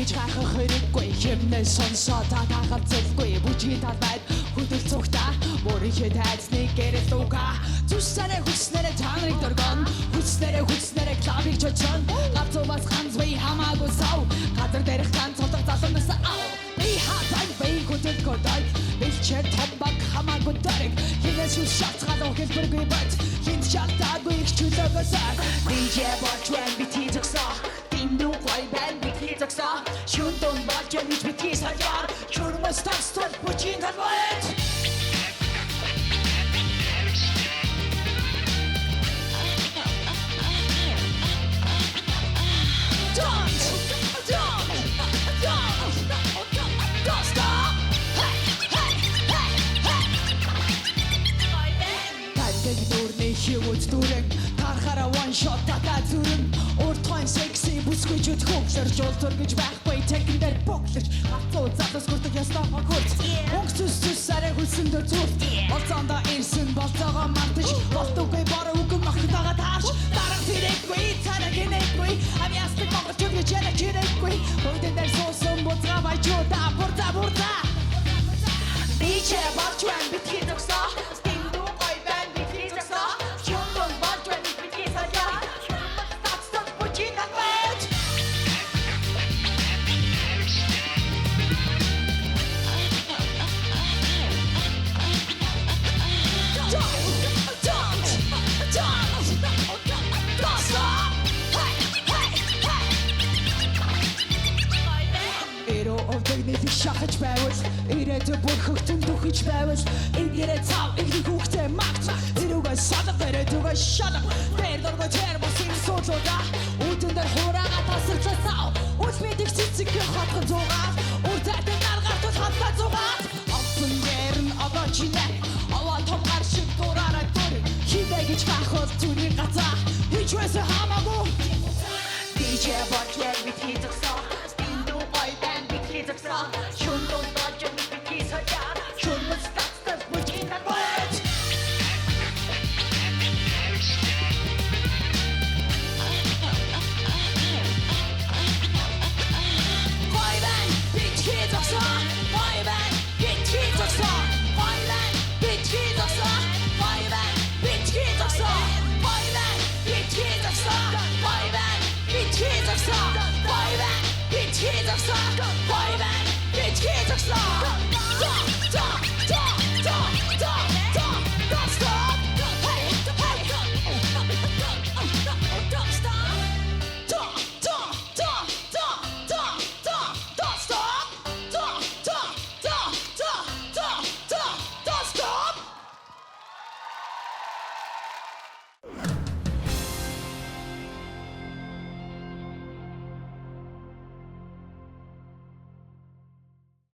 гэж гайхах хэрэггүй хэмнээ сонсоо та ганцэлгүй бүжгийн талбайд хөдөл цугтаа мөрийнхээ тайзныг гэрэл дууга зүсэрэ хүснэрэ та нарыг дөргөн хүснэрэ клабыг чочон гацуус ганцвей хамаагүй сав газар дээрх ганц цолдог залуунаас ав би хатан бай хөдөл годай бэлчээр тамбаг хамаагүй дөрг хинээс үс шалтгаалуу хэлбэргүй бат хинт шалтаагүй их чөлөөгөөсаа DJ Botran бити зогсоо Тинду гой бэн бити зогсоо шүндон бачаа гэж бити саяар чурмас тастол бүжгийн талбайд Хивүүц дүрэн тархаараа one shot татаа зүрэн уртхан секси бүсгүйчүүд хөвлөрж ултур гэж байхгүй техник дээр боглож гацуу задас хүрдэг ястаа хурц өнгөс цусараа хүлсэн дөр зүрт болцоондоо ирсэн болцоогоо мартаж болтуггүй бороо үгүй махтаага тааш дараг тэрэггүй цараг гинэггүй амястыг монгол чөв яжаа чирэггүй хойдэн дээр суусан буцаа байчуда бурда DJ Botran битгий зогсоо шахаж байвал ирээдүйд бүр хөгтөн дөхөж байвал ингэрээ цав ихний хүүхдээ магт ирүүгээ садаг ирээдүйгээ шадаг дээр дөргөө термосын суулуда үдэн дээр хураага тасарчаа цав үс мэдих цэцэг хатган зугаад үрдэтэн наргартул хатган зугаад авсан дээр нь аваа чинээ аваа томгар шиг дураараа дүр хидэ гэж хахол зүний гацаа хич байсан хамаагүй DJ Botran бит хийцгсаа Тинду гой бэн бит хийцгсаа